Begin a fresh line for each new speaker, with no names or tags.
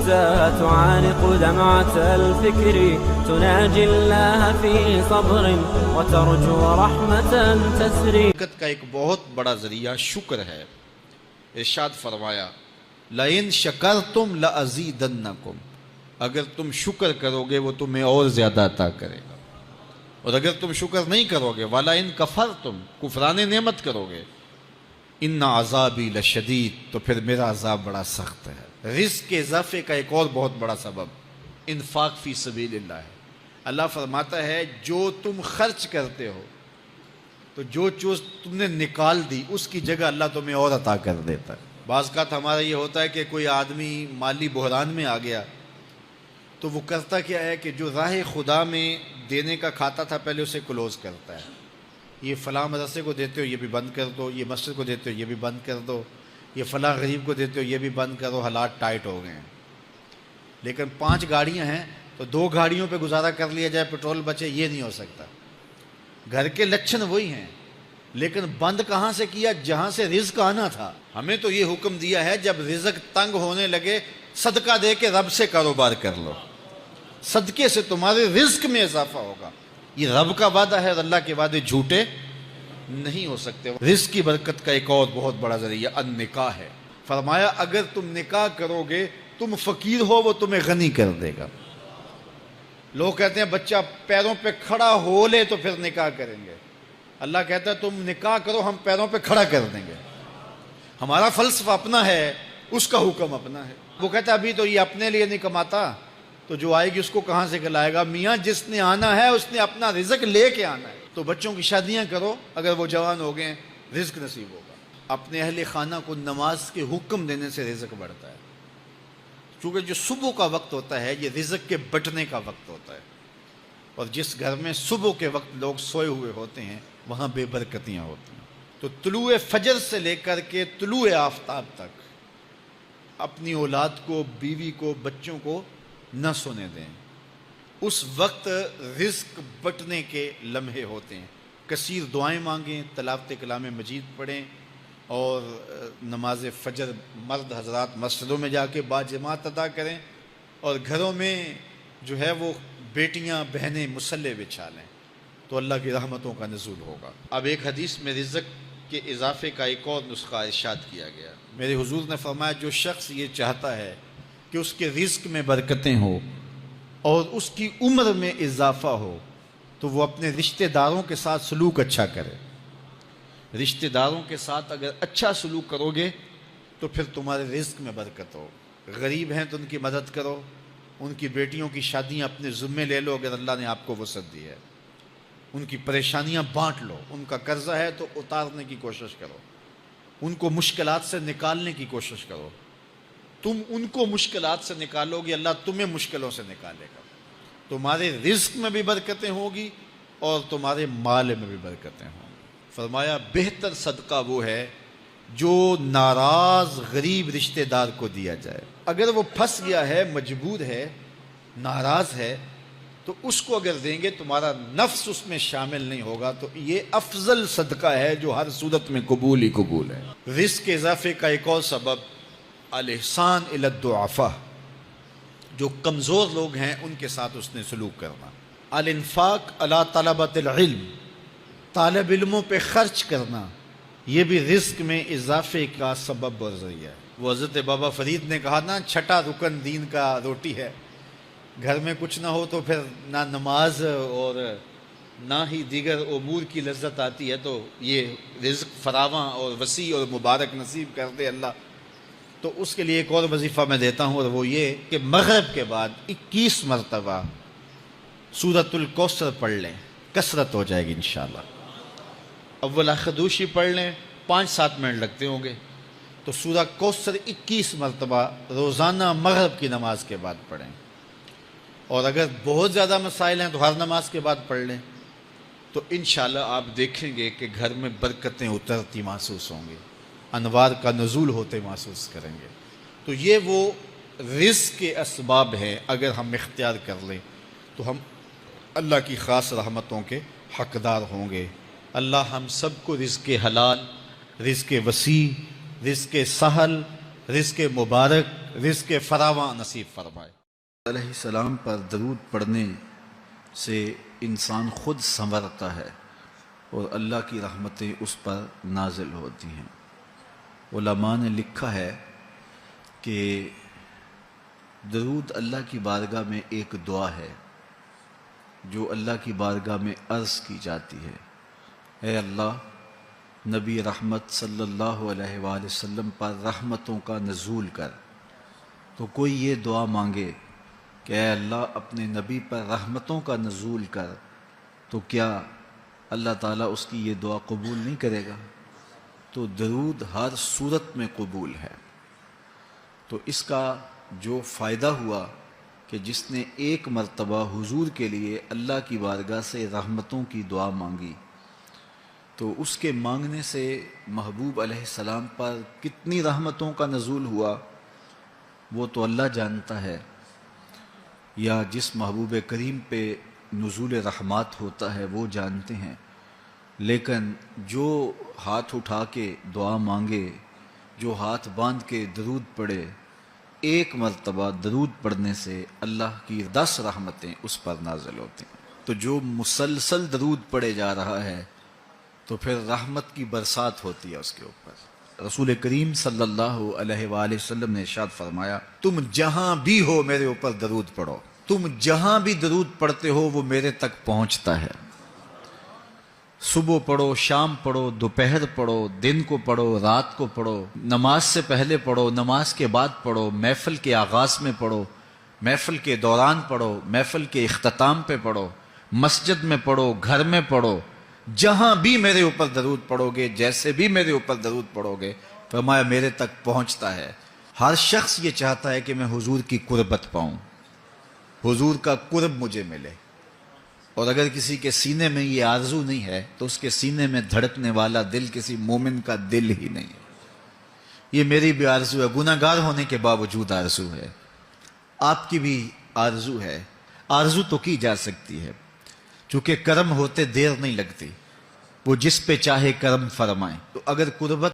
متى تعانق دمعة الفكر تناجي الله في صبر وترجو رحمة تسري.
برکت کا ایک بہت بڑا ذریعہ شکر ہے. ارشاد فرمایا لَإِن شَكَرْتُمْ لَأَزِيدَنَّكُمْ، اگر تم شکر کرو گے وہ تمہیں اور زیادہ عطا کرے گا، اور اگر تم شکر نہیں کرو گے وَلَئِن كَفَرْتُمْ، کفران نعمت کرو گے، اِنَّ عَذَابِي لَشَدِيدٌ، تو پھر میرا عذاب بڑا سخت ہے. رزق کے اضافے کا ایک اور بہت بڑا سبب انفاق فی سبیل اللہ ہے. اللہ فرماتا ہے جو تم خرچ کرتے ہو تو جو چیز تم نے نکال دی اس کی جگہ اللہ تمہیں اور عطا کر دیتا ہے. بعض اوقات ہمارا یہ ہوتا ہے کہ کوئی آدمی مالی بحران میں آ گیا تو وہ کرتا کیا ہے کہ جو راہ خدا میں دینے کا کھاتا تھا پہلے اسے کلوز کرتا ہے. یہ فلاں مدرسے کو دیتے ہو یہ بھی بند کر دو، یہ مسجد کو دیتے ہو یہ بھی بند کر دو، یہ فلاں غریب کو دیتے ہو یہ بھی بند کرو، حالات ٹائٹ ہو گئے ہیں. لیکن 5 گاڑیاں ہیں تو 2 گاڑیوں پہ گزارا کر لیا جائے، پیٹرول بچے، یہ نہیں ہو سکتا. گھر کے لچھن وہی ہیں لیکن بند کہاں سے کیا؟ جہاں سے رزق آنا تھا. ہمیں تو یہ حکم دیا ہے جب رزق تنگ ہونے لگے صدقہ دے کے رب سے کاروبار کر لو، صدقے سے تمہارے رزق میں اضافہ ہوگا. یہ رب کا وعدہ ہے اور اللہ کے وعدے جھوٹے نہیں ہو سکتے. رزق کی برکت کا ایک اور بہت بڑا ذریعہ النکاح ہے. فرمایا اگر تم نکاح کرو گے تم فقیر ہو وہ تمہیں غنی کر دے گا. لوگ کہتے ہیں بچہ پیروں پہ کھڑا ہو لے تو پھر نکاح کریں گے. اللہ کہتا ہے تم نکاح کرو ہم پیروں پہ کھڑا کر دیں گے. ہمارا فلسفہ اپنا ہے، اس کا حکم اپنا ہے. وہ کہتا ہے ابھی تو یہ اپنے لیے نہیں کماتا تو جو آئے گی اس کو کہاں سے کھلائے گا؟ میاں جس نے آنا ہے اس نے اپنا رزق لے کے آنا ہے. تو بچوں کی شادیاں کرو اگر وہ جوان ہو گئے رزق نصیب ہوگا. اپنے اہل خانہ کو نماز کے حکم دینے سے رزق بڑھتا ہے، چونکہ جو صبح کا وقت ہوتا ہے یہ رزق کے بٹنے کا وقت ہوتا ہے. اور جس گھر میں صبح کے وقت لوگ سوئے ہوئے ہوتے ہیں وہاں بے برکتیاں ہوتی ہیں. تو طلوع فجر سے لے کر کے طلوع آفتاب تک اپنی اولاد کو، بیوی کو، بچوں کو نہ سونے دیں. اس وقت رزق بٹنے کے لمحے ہوتے ہیں. کثیر دعائیں مانگیں، تلاوت کلام مجید پڑھیں اور نماز فجر مرد حضرات مسجدوں میں جا کے باجماعت ادا کریں، اور گھروں میں جو ہے وہ بیٹیاں بہنیں مصلے بچھا لیں تو اللہ کی رحمتوں کا نزول ہوگا. اب ایک حدیث میں رزق کے اضافے کا ایک اور نسخہ ارشاد کیا گیا. میرے حضور نے فرمایا جو شخص یہ چاہتا ہے کہ اس کے رزق میں برکتیں ہوں اور اس کی عمر میں اضافہ ہو تو وہ اپنے رشتہ داروں کے ساتھ سلوک اچھا کرے. رشتہ داروں کے ساتھ اگر اچھا سلوک کرو گے تو پھر تمہارے رزق میں برکت ہو. غریب ہیں تو ان کی مدد کرو، ان کی بیٹیوں کی شادیاں اپنے ذمے لے لو اگر اللہ نے آپ کو وسعت دی ہے. ان کی پریشانیاں بانٹ لو، ان کا قرضہ ہے تو اتارنے کی کوشش کرو، ان کو مشکلات سے نکالنے کی کوشش کرو. تم ان کو مشکلات سے نکالو گے اللہ تمہیں مشکلوں سے نکالے گا. تمہارے رزق میں بھی برکتیں ہوگی اور تمہارے مال میں بھی برکتیں ہوں گی. فرمایا بہتر صدقہ وہ ہے جو ناراض غریب رشتہ دار کو دیا جائے. اگر وہ پھنس گیا ہے، مجبور ہے، ناراض ہے تو اس کو اگر دیں گے تمہارا نفس اس میں شامل نہیں ہوگا تو یہ افضل صدقہ ہے جو ہر صورت میں قبول ہی قبول ہے. رزق کے اضافے کا ایک اور سبب الاحسان الی الضعفاء، جو کمزور لوگ ہیں ان کے ساتھ اس نے سلوک کرنا. الانفاق علی طلبۃ العلم، طالب علموں پہ خرچ کرنا، یہ بھی رزق میں اضافے کا سبب اور ذریعہ ہے. وہ حضرت بابا فرید نے کہا نا 6واں رکن دین کا روٹی ہے. گھر میں کچھ نہ ہو تو پھر نہ نماز اور نہ ہی دیگر امور کی لذت آتی ہے. تو یہ رزق فراواں اور وسیع اور مبارک نصیب کر دے اللہ. تو اس کے لیے ایک اور وظیفہ میں دیتا ہوں اور وہ یہ کہ مغرب کے بعد 21 مرتبہ سورۃ الکوثر پڑھ لیں، کثرت ہو جائے گی انشاءاللہ. اول خدوشی پڑھ لیں، 5-7 منٹ لگتے ہوں گے. تو سورہ کوثر 21 مرتبہ روزانہ مغرب کی نماز کے بعد پڑھیں. اور اگر بہت زیادہ مسائل ہیں تو ہر نماز کے بعد پڑھ لیں. تو انشاءاللہ آپ دیکھیں گے کہ گھر میں برکتیں اترتی محسوس ہوں گی، انوار کا نزول ہوتے محسوس کریں گے. تو یہ وہ رزق کے اسباب ہیں، اگر ہم اختیار کر لیں تو ہم اللہ کی خاص رحمتوں کے حقدار ہوں گے. اللہ ہم سب کو رزق حلال، رزق وسیع، رزق سہل، رزق مبارک، رزق فراواں نصیب فرمائے۔ علیہ السلام پر درود پڑھنے سے انسان خود سنورتا ہے اور اللہ کی رحمتیں اس پر نازل ہوتی ہیں۔ علماء نے لکھا ہے کہ درود اللہ کی بارگاہ میں ایک دعا ہے جو اللہ کی بارگاہ میں عرض کی جاتی ہے، اے اللہ، نبی رحمت صلی اللہ علیہ وآلہ وسلم پر رحمتوں کا نزول کر۔ تو کوئی یہ دعا مانگے کہ اے اللہ اپنے نبی پر رحمتوں کا نزول کر، تو کیا اللہ تعالیٰ اس کی یہ دعا قبول نہیں کرے گا؟ تو درود ہر صورت میں قبول ہے۔ تو اس کا جو فائدہ ہوا کہ جس نے ایک مرتبہ حضور کے لیے اللہ کی بارگاہ سے رحمتوں کی دعا مانگی، تو اس کے مانگنے سے محبوب علیہ السلام پر کتنی رحمتوں کا نزول ہوا وہ تو اللہ جانتا ہے، یا جس محبوب کریم پہ نزول رحمات ہوتا ہے وہ جانتے ہیں، لیکن جو ہاتھ اٹھا کے دعا مانگے، جو ہاتھ باندھ کے درود پڑھے، ایک مرتبہ درود پڑھنے سے اللہ کی 10 رحمتیں اس پر نازل ہوتی ہیں۔ تو جو مسلسل درود پڑھے جا رہا ہے تو پھر رحمت کی برسات ہوتی ہے اس کے اوپر۔ رسول کریم صلی اللہ علیہ وآلہ وسلم نے ارشاد فرمایا، تم جہاں بھی ہو میرے اوپر درود پڑھو، تم جہاں بھی درود پڑھتے ہو وہ میرے تک پہنچتا ہے۔ صبح پڑھو، شام پڑھو، دوپہر پڑھو، دن کو پڑھو، رات کو پڑھو، نماز سے پہلے پڑھو، نماز کے بعد پڑھو، محفل کے آغاز میں پڑھو، محفل کے دوران پڑھو، محفل کے اختتام پہ پڑھو، مسجد میں پڑھو، گھر میں پڑھو، جہاں بھی میرے اوپر درود پڑھو گے، جیسے بھی میرے اوپر درود پڑھو گے، فرمایا میرے تک پہنچتا ہے۔ ہر شخص یہ چاہتا ہے کہ میں حضور کی قربت پاؤں، حضور کا قرب مجھے ملے، اور اگر کسی کے سینے میں یہ آرزو نہیں ہے تو اس کے سینے میں دھڑکنے والا دل کسی مومن کا دل ہی نہیں ہے۔ یہ میری بھی آرزو ہے، گناہ گار ہونے کے باوجود آرزو ہے، آپ کی بھی آرزو ہے، آرزو تو کی جا سکتی ہے، چونکہ کرم ہوتے دیر نہیں لگتی، وہ جس پہ چاہے کرم فرمائیں۔ تو اگر قربت